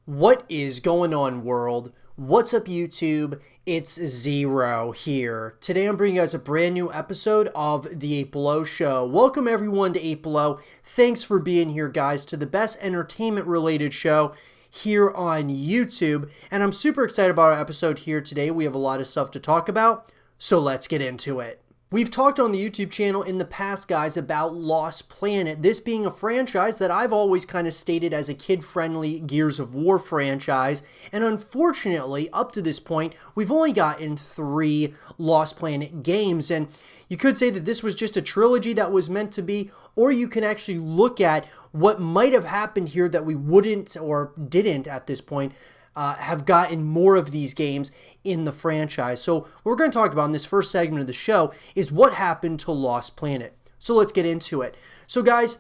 What is going on, world? What's up, YouTube? It's Zero here. Today I'm bringing you guys a brand new episode of the 8 Below Show. Welcome everyone to 8 Below. Thanks for being here, guys, to the best entertainment related show here on YouTube. And I'm super excited about our episode here today. We have a lot of stuff to talk about, so let's get into it. We've talked on the YouTube channel in the past, guys, about Lost Planet, this being a franchise that I've always kind of stated as a kid-friendly Gears of War franchise, and unfortunately, up to this point, we've only gotten 3 Lost Planet games, and you could say that this was just a trilogy that was meant to be, or you can actually look at what might have happened here that we wouldn't or didn't at this point have gotten more of these games in the franchise. So what we're going to talk about in this first segment of the show is what happened to Lost Planet. So let's get into it. So guys,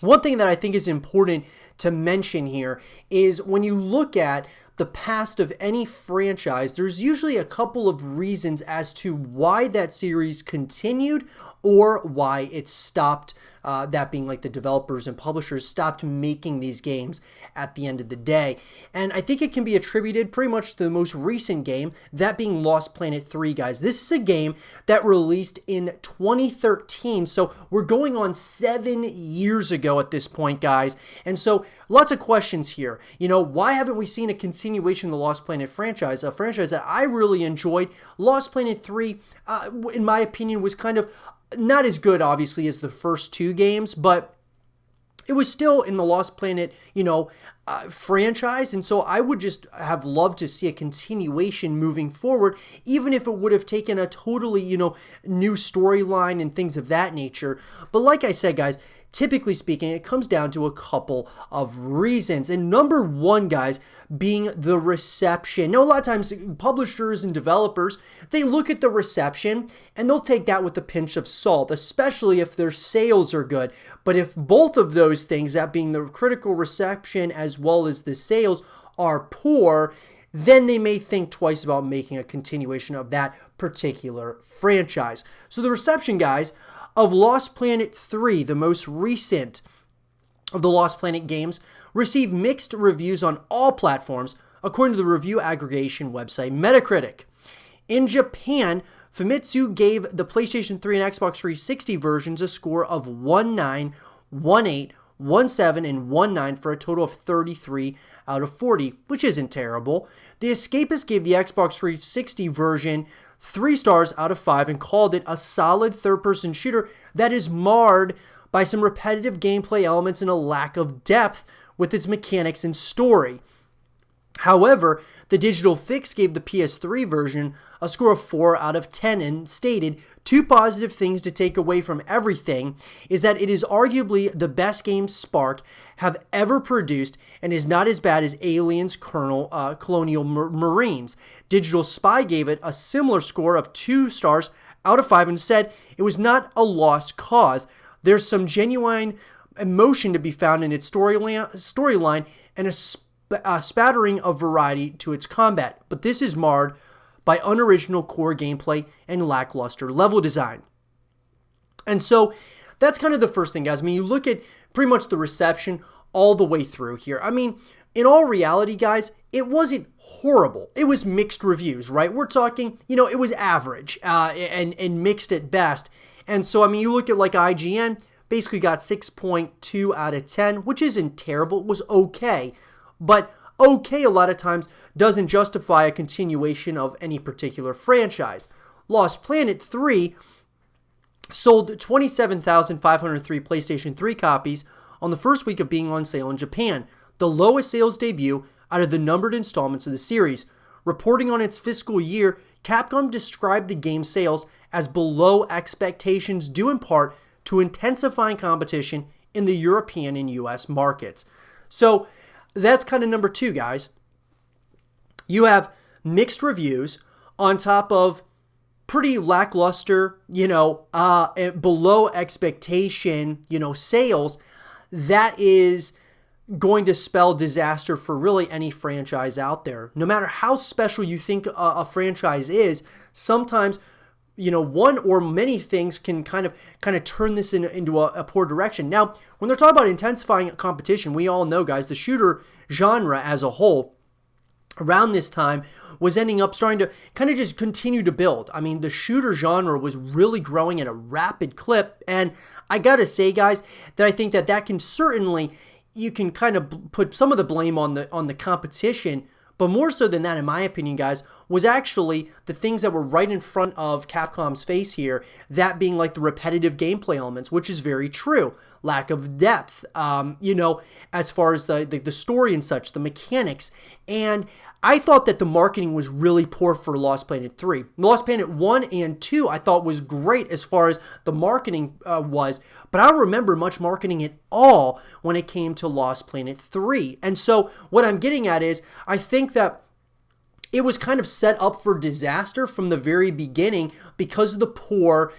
one thing that I think is important to mention here is when you look at the past of any franchise, there's usually a couple of reasons as to why that series continued or why it stopped, that being like the developers and publishers stopped making these games at the end of the day. And I think it can be attributed pretty much to the most recent game, that being Lost Planet 3, guys. This is a game that released in 2013, so we're going on 7 years ago at this point, guys. And so lots of questions here. You know, why haven't we seen a continuation of the Lost Planet franchise, a franchise that I really enjoyed? Lost Planet 3, in my opinion, was kind of not as good, obviously, as the first 2 games, but it was still in the Lost Planet, franchise, and so I would just have loved to see a continuation moving forward, even if it would have taken a totally, new storyline and things of that nature. But like I said, guys, typically speaking, it comes down to a couple of reasons. And number one, guys, being the reception. Now, a lot of times, publishers and developers, they look at the reception and they'll take that with a pinch of salt, especially if their sales are good. But if both of those things, that being the critical reception as well as the sales, are poor, then they may think twice about making a continuation of that particular franchise. So the reception, guys, of Lost Planet 3, the most recent of the Lost Planet games, received mixed reviews on all platforms, according to the review aggregation website Metacritic. In Japan, Famitsu gave the PlayStation 3 and Xbox 360 versions a score of 19, 18, 17, and 19 for a total of 33 out of 40, which isn't terrible. The Escapist gave the Xbox 360 version 3 stars out of 5 and called it a solid third-person shooter that is marred by some repetitive gameplay elements and a lack of depth with its mechanics and story. However, the Digital Fix gave the PS3 version a score of 4 out of 10 and stated 2 positive things to take away from everything is that it is arguably the best game Spark have ever produced and is not as bad as Aliens Colonial Marines. Digital Spy gave it a similar score of 2 stars out of 5 and said it was not a lost cause. There's some genuine emotion to be found in its storyline and a spattering of variety to its combat, but this is marred by unoriginal core gameplay and lackluster level design. And so that's kind of the first thing, guys. I mean, you look at pretty much the reception all the way through here. I mean, in all reality, guys, it wasn't horrible. It was mixed reviews, right? We're talking, it was average and mixed at best. And so, I mean, you look at like IGN, basically got 6.2 out of 10, which isn't terrible. It was okay. But okay a lot of times doesn't justify a continuation of any particular franchise. Lost Planet 3 sold 27,503 PlayStation 3 copies on the first week of being on sale in Japan, the lowest sales debut out of the numbered installments of the series. Reporting on its fiscal year, Capcom described the game's sales as below expectations due in part to intensifying competition in the European and US markets. So that's kind of number 2, guys. You have mixed reviews on top of pretty lackluster, below expectation, sales. That is going to spell disaster for really any franchise out there. No matter how special you think a franchise is, sometimes one or many things can kind of turn this into a poor direction. Now, when they're talking about intensifying competition, we all know, guys, the shooter genre as a whole around this time was ending up starting to kind of just continue to build. I mean, the shooter genre was really growing at a rapid clip, and I gotta say, guys, that I think that can certainly, you can kind of put some of the blame on the competition, but more so than that, in my opinion, guys, was actually the things that were right in front of Capcom's face here, that being like the repetitive gameplay elements, which is very true. Lack of depth, as far as the story and such, the mechanics. And I thought that the marketing was really poor for Lost Planet 3. Lost Planet 1 and 2 I thought was great as far as the marketing was, but I don't remember much marketing at all when it came to Lost Planet 3. And so what I'm getting at is, I think that it was kind of set up for disaster from the very beginning because of the poor,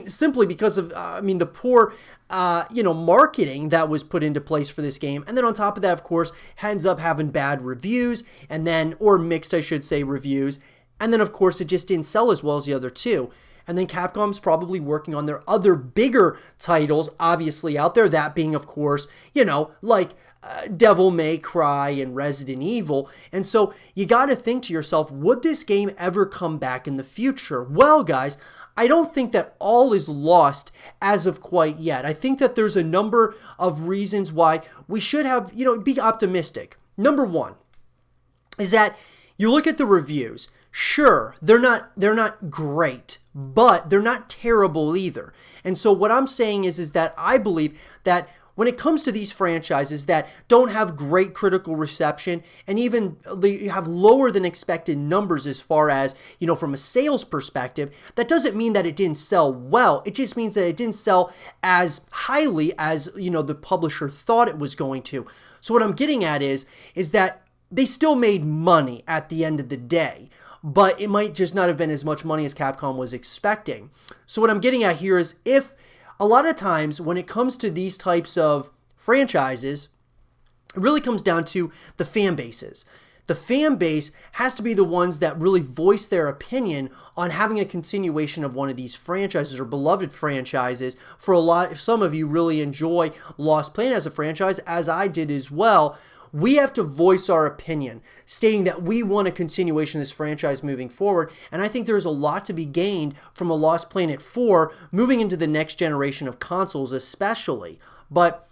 simply because of, the poor, marketing that was put into place for this game. And then on top of that, of course, ends up having bad reviews or mixed, I should say, reviews. And then, of course, it just didn't sell as well as the other two. And then Capcom's probably working on their other bigger titles, obviously, out there. That being, of course, like Devil May Cry and Resident Evil. And so you got to think to yourself, would this game ever come back in the future? Well, guys, I don't think that all is lost as of quite yet. I think that there's a number of reasons why we should have, be optimistic. Number one is that you look at the reviews. Sure, they're not great, but they're not terrible either. And so what I'm saying is that I believe that when it comes to these franchises that don't have great critical reception and even they have lower than expected numbers as far as, from a sales perspective, that doesn't mean that it didn't sell well. It just means that it didn't sell as highly as, the publisher thought it was going to. So what I'm getting at is that they still made money at the end of the day, but it might just not have been as much money as Capcom was expecting. So what I'm getting at here is, if a lot of times when it comes to these types of franchises, it really comes down to the fan bases. The fan base has to be the ones that really voice their opinion on having a continuation of one of these franchises or beloved franchises. If some of you really enjoy Lost Planet as a franchise, as I did as well, we have to voice our opinion, stating that we want a continuation of this franchise moving forward. And I think there's a lot to be gained from a Lost Planet 4 moving into the next generation of consoles especially. But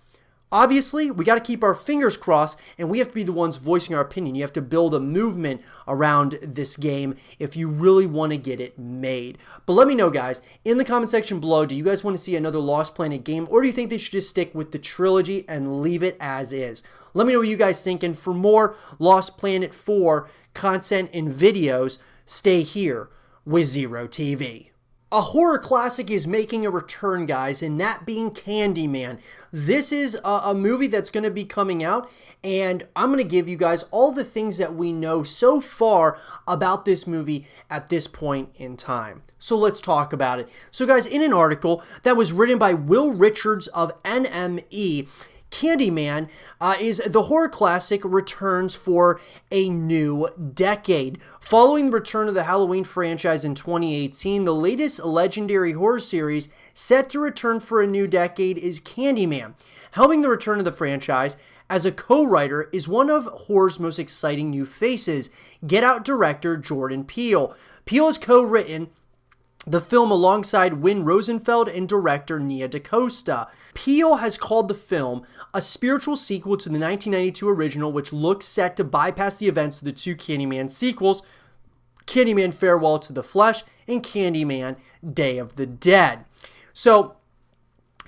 obviously, we got to keep our fingers crossed, and we have to be the ones voicing our opinion. You have to build a movement around this game if you really want to get it made. But let me know, guys, in the comment section below, do you guys want to see another Lost Planet game, or do you think they should just stick with the trilogy and leave it as is? Let me know what you guys think, and for more Lost Planet 4 content and videos, stay here with Zero TV. A horror classic is making a return, guys, and that being Candyman. This is a movie that's going to be coming out, and I'm going to give you guys all the things that we know so far about this movie at this point in time. So let's talk about it. So, guys, in an article that was written by Will Richards of NME, Candyman is the horror classic returns for a new decade. Following the return of the Halloween franchise in 2018, the latest legendary horror series set to return for a new decade is Candyman. Helping the return of the franchise as a co-writer is one of horror's most exciting new faces, Get Out director Jordan Peele. Peele has co-written the film alongside Win Rosenfeld and director Nia DaCosta. Peele has called the film a spiritual sequel to the 1992 original, which looks set to bypass the events of the two Candyman sequels, Candyman Farewell to the Flesh and Candyman Day of the Dead. So,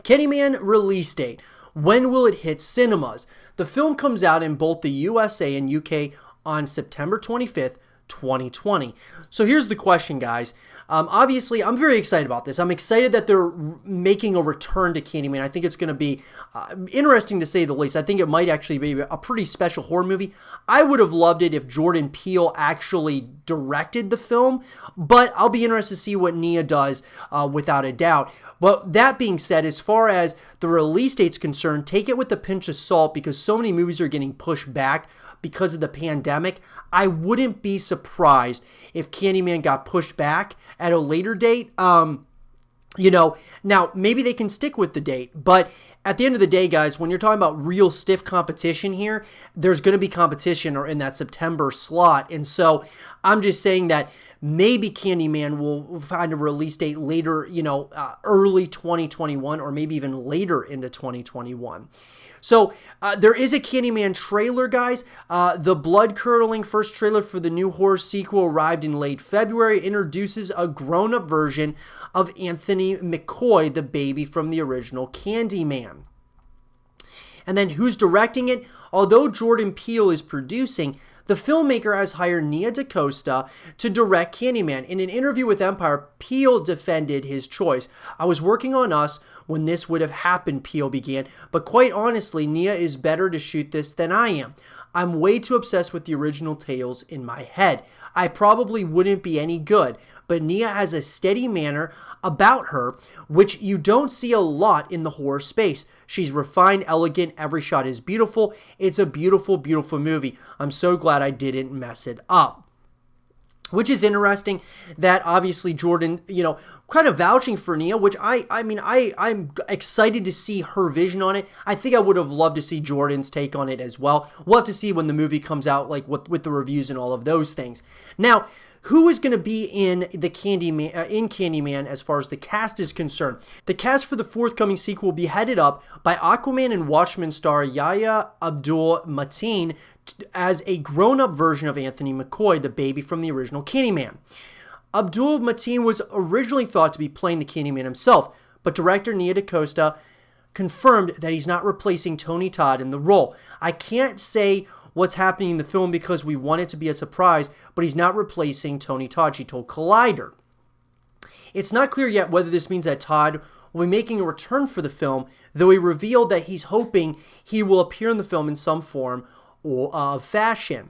Candyman release date. When will it hit cinemas? The film comes out in both the USA and UK on September 25th, 2020. So here's the question, guys. Obviously, I'm very excited about this. I'm excited that they're making a return to Candyman. I think it's going to be interesting to say the least. I think it might actually be a pretty special horror movie. I would have loved it if Jordan Peele actually directed the film, but I'll be interested to see what Nia does without a doubt. But that being said, as far as the release date's concerned, take it with a pinch of salt because so many movies are getting pushed back because of the pandemic, I wouldn't be surprised if Candyman got pushed back at a later date. Now maybe they can stick with the date, but at the end of the day, guys, when you're talking about real stiff competition here, there's going to be competition or in that September slot. And so I'm just saying that maybe Candyman will find a release date later, early 2021 or maybe even later into 2021. So there is a Candyman trailer, guys. The blood-curdling first trailer for the new horror sequel arrived in late February. It introduces a grown-up version of Anthony McCoy, the baby from the original Candyman. And then who's directing it? Although Jordan Peele is producing, the filmmaker has hired Nia DaCosta to direct Candyman. In an interview with Empire, Peele defended his choice. "I was working on Us when this would have happened," Peele began, "but quite honestly, Nia is better to shoot this than I am. I'm way too obsessed with the original tales in my head. I probably wouldn't be any good, but Nia has a steady manner about her, which you don't see a lot in the horror space. She's refined, elegant, every shot is beautiful. It's a beautiful, beautiful movie. I'm so glad I didn't mess it up." Which is interesting that obviously Jordan, kind of vouching for Nia, which I'm excited to see her vision on it. I think I would have loved to see Jordan's take on it as well. We'll have to see when the movie comes out, like with the reviews and all of those things. Now, who is going to be in the Candyman as far as the cast is concerned? The cast for the forthcoming sequel will be headed up by Aquaman and Watchmen star Yahya Abdul-Mateen as a grown-up version of Anthony McCoy, the baby from the original Candyman. Abdul-Mateen was originally thought to be playing the Candyman himself, but director Nia DaCosta confirmed that he's not replacing Tony Todd in the role. "I can't say what's happening in the film because we want it to be a surprise, but he's not replacing Tony Todd," she told Collider. It's not clear yet whether this means that Todd will be making a return for the film, though he revealed that he's hoping he will appear in the film in some form or fashion.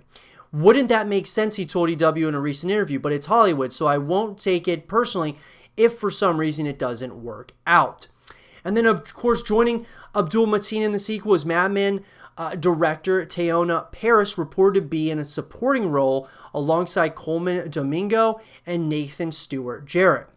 "Wouldn't that make sense?" he told EW in a recent interview, "but it's Hollywood, so I won't take it personally if for some reason it doesn't work out." And then, of course, joining Abdul-Mateen in the sequel is Mad Men director Teyonah Parris, reported to be in a supporting role alongside Coleman Domingo and Nathan Stewart Jarrett.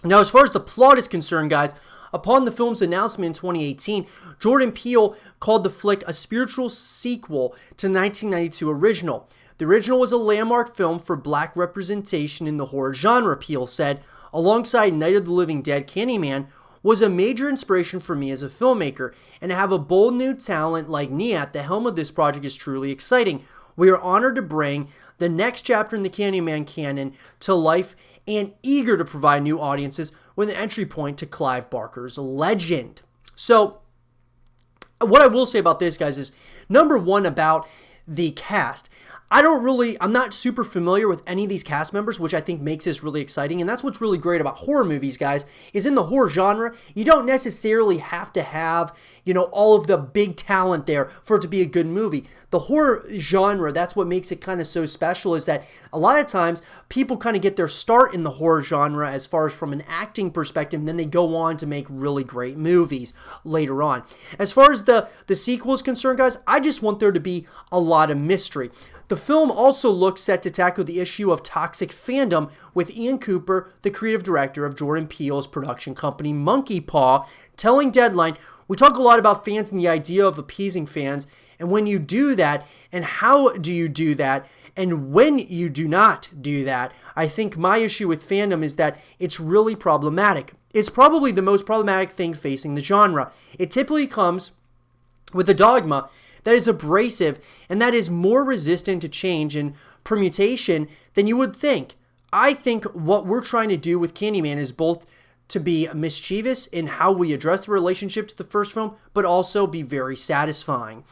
Now, as far as the plot is concerned, guys, upon the film's announcement in 2018, Jordan Peele called the flick a spiritual sequel to 1992 original. "The original was a landmark film for black representation in the horror genre," Peele said. "Alongside Night of the Living Dead, Candyman was a major inspiration for me as a filmmaker, and to have a bold new talent like Nia at the helm of this project is truly exciting. We are honored to bring the next chapter in the Candyman canon to life and eager to provide new audiences with an entry point to Clive Barker's legend." So, what I will say about this, guys, is number one about the cast. I'm not super familiar with any of these cast members, which I think makes this really exciting. And that's what's really great about horror movies, guys, is in the horror genre, you don't necessarily have to have, all of the big talent there for it to be a good movie. The horror genre, that's what makes it kind of so special, is that a lot of times people kind of get their start in the horror genre as far as from an acting perspective, and then they go on to make really great movies later on. As far as the sequel is concerned, guys, I just want there to be a lot of mystery. The film also looks set to tackle the issue of toxic fandom with Ian Cooper, the creative director of Jordan Peele's production company Monkey Paw, telling Deadline, "We talk a lot about fans and the idea of appeasing fans, and when you do that, and how do you do that, and when you do not do that, I think my issue with fandom is that it's really problematic. It's probably the most problematic thing facing the genre. It typically comes with a dogma that is abrasive and that is more resistant to change and permutation than you would think. I think what we're trying to do with Candyman is both to be mischievous in how we address the relationship to the first film, but also be very satisfying."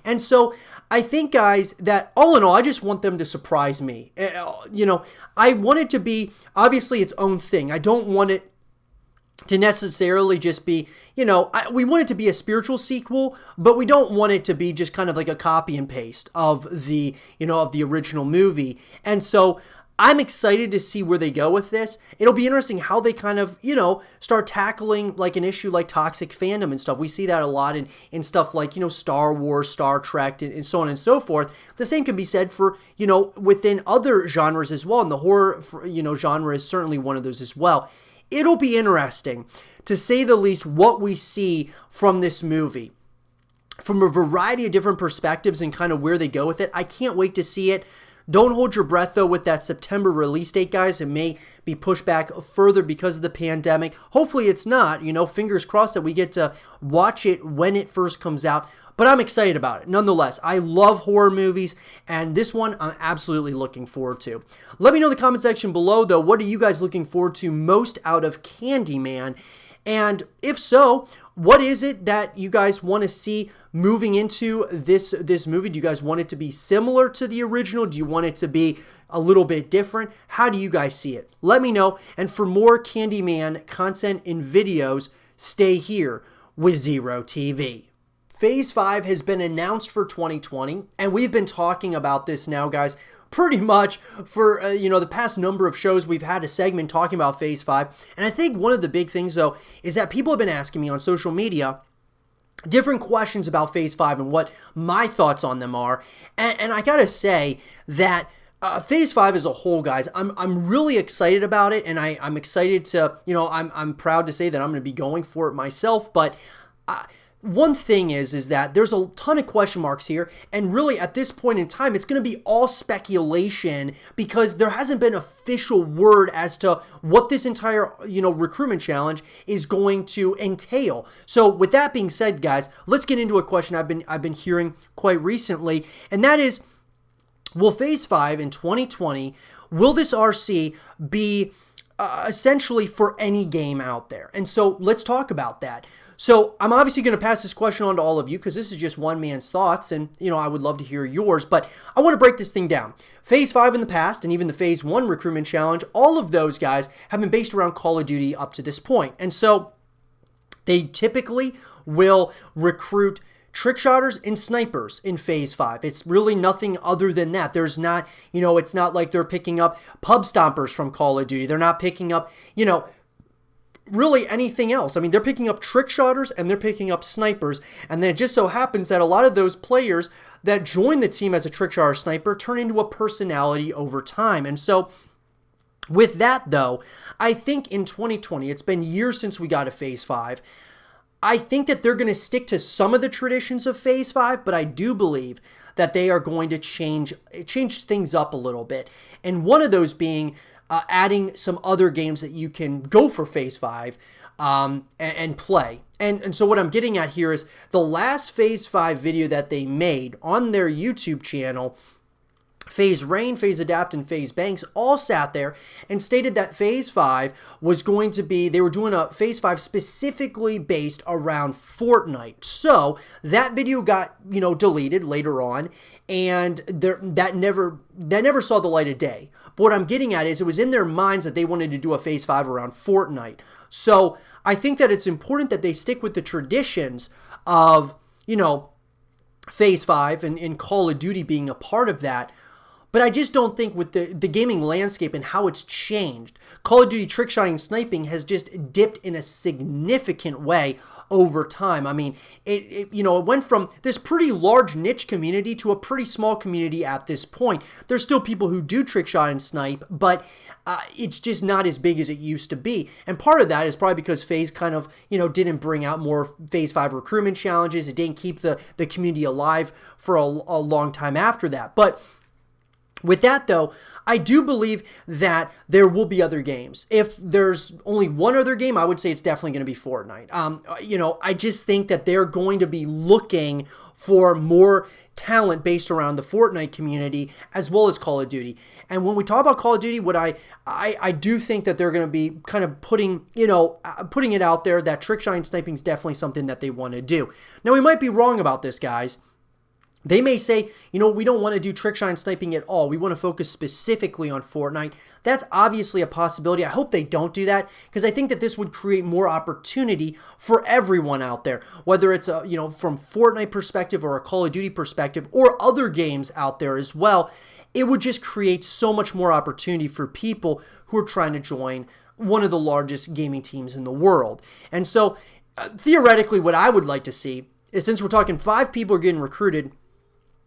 And so I think, guys, that all in all, I just want them to surprise me. I want it to be obviously its own thing. I don't want it to necessarily just be, we want it to be a spiritual sequel, but we don't want it to be just kind of like a copy and paste of the original movie. And so I'm excited to see where they go with this. It'll be interesting how they kind of, start tackling like an issue like toxic fandom and stuff. We see that a lot in stuff like, Star Wars, Star Trek, and so on and so forth. The same can be said for, within other genres as well. And the horror, genre is certainly one of those as well. It'll be interesting, to say the least, what we see from this movie, from a variety of different perspectives and kind of where they go with it. I can't wait to see it. Don't hold your breath, though, with that September release date, guys. It may be pushed back further because of the pandemic. Hopefully it's not. Fingers crossed that we get to watch it when it first comes out. But I'm excited about it. Nonetheless, I love horror movies, and this one I'm absolutely looking forward to. Let me know in the comment section below, though, what are you guys looking forward to most out of Candyman? And if so, what is it that you guys want to see moving into this movie? Do you guys want it to be similar to the original? Do you want it to be a little bit different? How do you guys see it? Let me know. And for more Candyman content and videos, stay here with Zero TV. Phase 5 has been announced for 2020, and we've been talking about this now, guys, pretty much for, the past number of shows. We've had a segment talking about Phase 5. And I think one of the big things, though, is that people have been asking me on social media different questions about Phase 5 and what my thoughts on them are. And I gotta say that Phase 5 as a whole, guys, I'm really excited about it. And I'm excited to, I'm proud to say that I'm going to be going for it myself. But one thing is that there's a ton of question marks here, and really at this point in time, it's going to be all speculation because there hasn't been official word as to what this entire, recruitment challenge is going to entail. So with that being said, guys, let's get into a question I've been hearing quite recently, and that is, will Phase 5 in 2020, will this RC be essentially for any game out there? And so let's talk about that. So I'm obviously going to pass this question on to all of you because this is just one man's thoughts, and, I would love to hear yours, but I want to break this thing down. Phase 5 in the past, and even the Phase 1 recruitment challenge, all of those, guys, have been based around Call of Duty up to this point. And so they typically will recruit trick shotters and snipers in Phase 5. It's really nothing other than that. There's not, it's not like they're picking up pub stompers from Call of Duty. They're not picking up, really anything else. I mean, they're picking up trick shotters and they're picking up snipers, and then it just so happens that a lot of those players that join the team as a trick shot or sniper turn into a personality over time. And so with that, though, I think in 2020, it's been years since we got a Phase 5. I think that they're going to stick to some of the traditions of Phase 5, but I do believe that they are going to change things up a little bit. And one of those being adding some other games that you can go for Phase 5 and play. And so what I'm getting at here is the last Phase 5 video that they made on their YouTube channel, Phase Rain, Phase Adapt, and Phase Banks all sat there and stated that Phase 5 was going to be, they were doing a Phase 5 specifically based around Fortnite. So that video got, deleted later on, and that never saw the light of day. But what I'm getting at is it was in their minds that they wanted to do a Phase 5 around Fortnite. So I think that it's important that they stick with the traditions of, Phase 5 and Call of Duty being a part of that. But I just don't think with the gaming landscape and how it's changed, Call of Duty trick-shotting sniping has just dipped in a significant way over time. I mean, it went from this pretty large niche community to a pretty small community at this point. There's still people who do trick-shot and snipe, but it's just not as big as it used to be. And part of that is probably because FaZe kind of, didn't bring out more Phase 5 recruitment challenges. It didn't keep the community alive for a long time after that. But with that, though, I do believe that there will be other games. If there's only one other game, I would say it's definitely going to be Fortnite. I just think that they're going to be looking for more talent based around the Fortnite community as well as Call of Duty. And when we talk about Call of Duty, what I do think that they're going to be kind of putting it out there that trick-shotting sniping is definitely something that they want to do. Now, we might be wrong about this, guys. They may say, we don't want to do trick-shot sniping at all. We want to focus specifically on Fortnite. That's obviously a possibility. I hope they don't do that because I think that this would create more opportunity for everyone out there, whether it's from Fortnite perspective or a Call of Duty perspective or other games out there as well. it would just create so much more opportunity for people who are trying to join one of the largest gaming teams in the world. And so theoretically, what I would like to see is, since we're talking 5 people are getting recruited,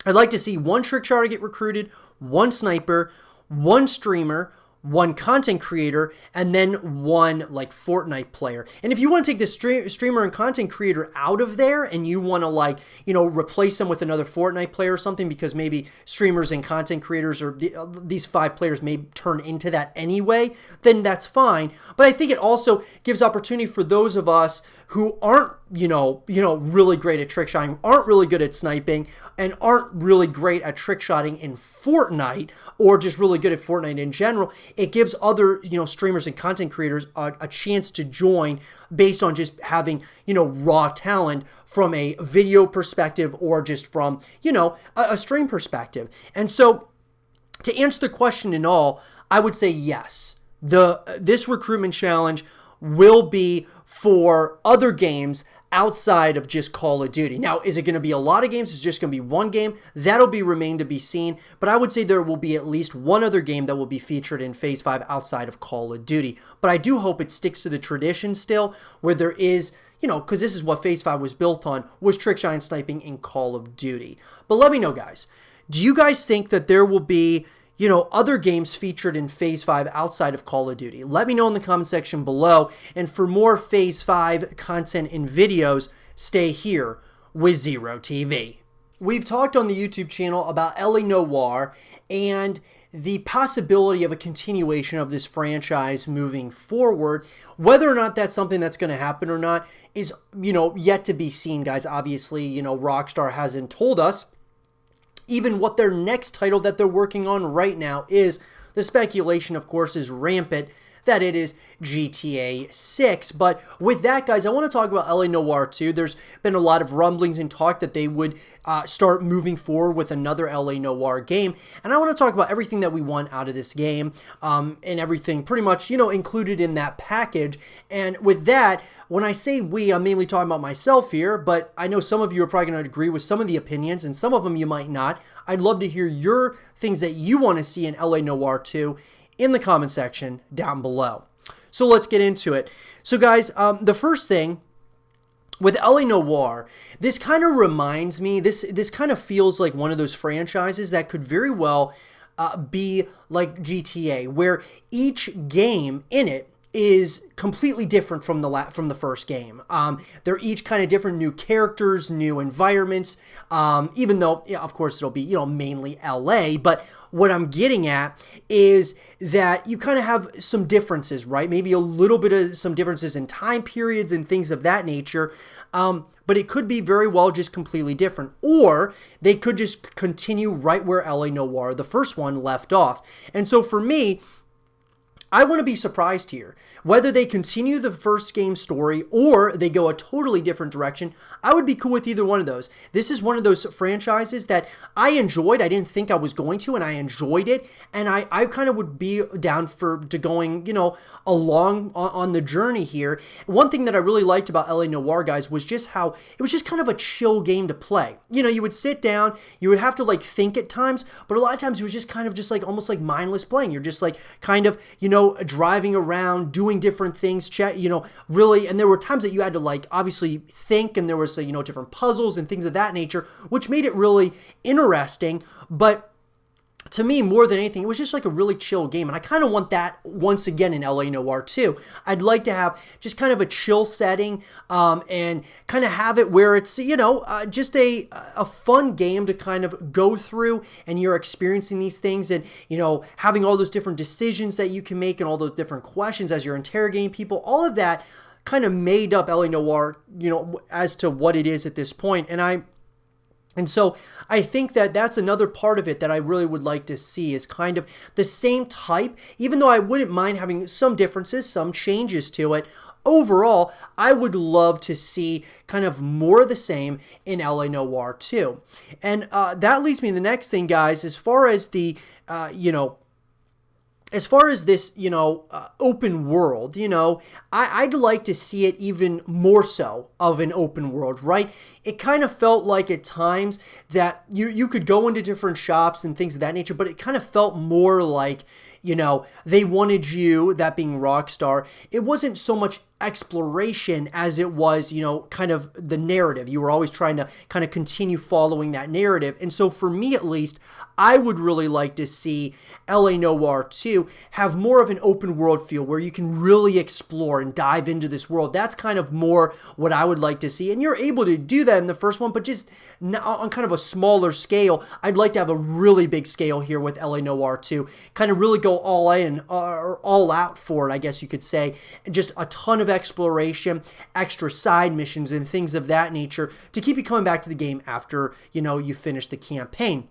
I'd like to see 1 trick shotter get recruited, 1 sniper, 1 streamer, 1 content creator, and then 1 like Fortnite player. And if you want to take the streamer and content creator out of there and you want to, like, you know, replace them with another Fortnite player or something, because maybe streamers and content creators or these 5 players may turn into that anyway, then that's fine. But I think it also gives opportunity for those of us who aren't, you know, really great at trick shotting, aren't really good at sniping, and aren't really great at trick shotting in Fortnite, or just really good at Fortnite in general. It gives other, you know, streamers and content creators a chance to join based on just having, you know, raw talent from a video perspective or just from, you know, a stream perspective. And so to answer the question in all, I would say yes. This recruitment challenge will be for other games outside of just Call of Duty. Now, is it going to be a lot of games? Is it just going to be 1 game? That'll be remain to be seen, but I would say there will be at least 1 other game that will be featured in Phase 5 outside of Call of Duty. But I do hope it sticks to the tradition still, where there is, you know, because this is what Phase 5 was built on, was trick shotting sniping in Call of Duty. But let me know, guys. Do you guys think that there will be, you know, other games featured in Phase 5 outside of Call of Duty? Let me know in the comment section below. And for more Phase 5 content and videos, stay here with Zero TV. We've talked on the YouTube channel about LA Noire and the possibility of a continuation of this franchise moving forward. Whether or not that's something that's going to happen or not is, you know, yet to be seen, guys. Obviously, you know, Rockstar hasn't told us even what their next title that they're working on right now is. The speculation, of course, is rampant that it is GTA 6. But with that, guys, I want to talk about LA Noire 2. There's been a lot of rumblings and talk that they would start moving forward with another LA Noire game. And I want to talk about everything that we want out of this game and everything pretty much, you know, included in that package. And with that, when I say we, I'm mainly talking about myself here, but I know some of you are probably going to agree with some of the opinions, and some of them you might not. I'd love to hear your things that you want to see in LA Noire 2 in the comment section down below. So let's get into it. So guys, the first thing with LA Noire, this kind of reminds me, this kind of feels like one of those franchises that could very well be like GTA, where each game in it is completely different from the first game. They're each kind of different, new characters, new environments, even though, yeah, of course, it'll be, you know, mainly LA, but what I'm getting at is that you kind of have some differences, right? Maybe a little bit of some differences in time periods and things of that nature, but it could be very well just completely different, or they could just continue right where LA Noire, the first one, left off. And so for me, I want to be surprised here. Whether they continue the first game story or they go a totally different direction, I would be cool with either one of those. This is one of those franchises that I enjoyed. I didn't think I was going to, and I enjoyed it. And I kind of would be down to going, you know, along on the journey here. One thing that I really liked about LA Noire, guys, was just how it was just kind of a chill game to play. You know, you would sit down, you would have to like think at times, but a lot of times it was just kind of just like almost like mindless playing. You're just like kind of, you know, driving around, doing different things, you know, really. And there were times that you had to like obviously think, and there was, you know, different puzzles and things of that nature, which made it really interesting. But to me, more than anything, it was just like a really chill game. And I kind of want that once again in LA Noire 2. I'd like to have just kind of a chill setting and kind of have it where it's, you know, just a fun game to kind of go through, and you're experiencing these things and, you know, having all those different decisions that you can make and all those different questions as you're interrogating people. All of that kind of made up LA Noire, you know, as to what it is at this point. And so I think that that's another part of it that I really would like to see, is kind of the same type, even though I wouldn't mind having some differences, some changes to it. Overall, I would love to see kind of more of the same in LA Noire 2. And that leads me to the next thing, guys, as far as the, you know, as far as this, you know, open world, you know, I'd like to see it even more so of an open world, right? it kind of felt like at times that you could go into different shops and things of that nature, but it kind of felt more like, they wanted you, that being Rockstar, it wasn't so much exploration as it was, kind of the narrative. You were always trying to kind of continue following that narrative. And so for me, at least, I would really like to see LA Noire 2 have more of an open world feel where you can really explore and dive into this world. That's kind of more what I would like to see. And you're able to do that in the first one, but just on kind of a smaller scale. I'd like to have a really big scale here with LA Noire 2. Kind of really go all in, or all out for it, I guess you could say. And just a ton of exploration, extra side missions, and things of that nature to keep you coming back to the game after, you finish the campaign.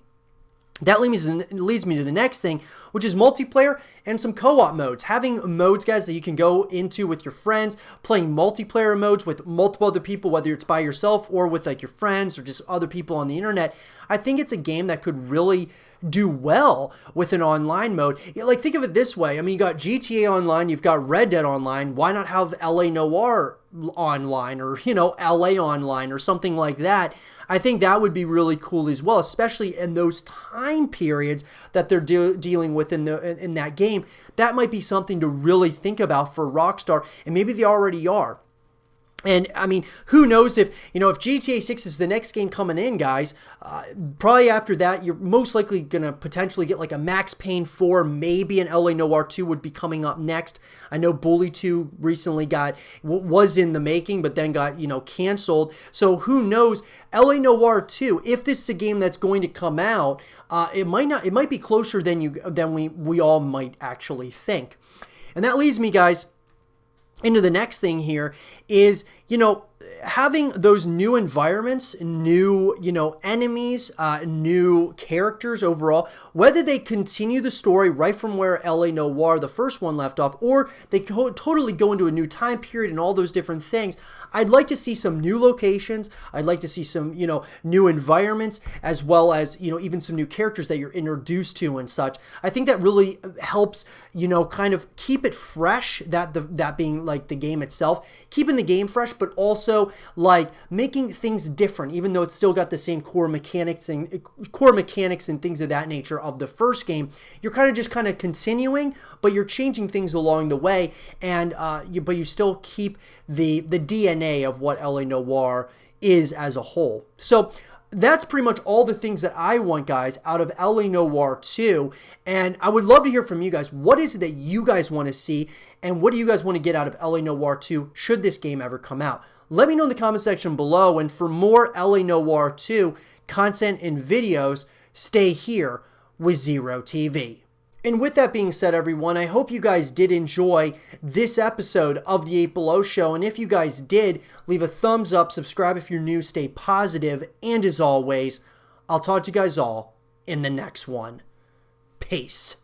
That leads me to the next thing, which is multiplayer and some co-op modes. Having modes, guys, that you can go into with your friends, playing multiplayer modes with multiple other people, whether it's by yourself or with like your friends or just other people on the internet. I think it's a game that could really do well with an online mode. Like, think of it this way. I mean, you got GTA Online, you've got Red Dead Online. Why not have LA Noire Online, or, LA Online or something like that? I think that would be really cool as well, especially in those time periods that they're dealing with in that game. That might be something to really think about for Rockstar, and maybe they already are. And, I mean, who knows if GTA 6 is the next game coming in, guys. Probably after that, you're most likely going to potentially get like a Max Payne 4, maybe an LA Noire 2 would be coming up next. I know Bully 2 recently was in the making, but then got, canceled. So who knows? LA Noire 2, if this is a game that's going to come out, it might be closer than we all might actually think. And that leads me, guys, into the next thing here is, having those new environments, new, enemies, new characters overall, whether they continue the story right from where LA Noire, the first one, left off, or they totally go into a new time period and all those different things. I'd like to see some new locations. I'd like to see some, new environments, as well as, even some new characters that you're introduced to and such. I think that really helps, kind of keep it fresh, that being like the game itself, keeping the game fresh, but also like making things different, even though it's still got the same core mechanics and things of that nature of the first game. You're kind of continuing, but you're changing things along the way, and but you still keep the DNA of what LA Noire is as a whole. So that's pretty much all the things that I want, guys, out of LA Noire 2. And I would love to hear from you guys. What is it that you guys want to see? And what do you guys want to get out of LA Noire 2 should this game ever come out? Let me know in the comment section below. And for more LA Noire 2 content and videos, stay here with Zero TV. And with that being said, everyone, I hope you guys did enjoy this episode of the 8 Below Show. And if you guys did, leave a thumbs up, subscribe if you're new, stay positive, and as always, I'll talk to you guys all in the next one. Peace.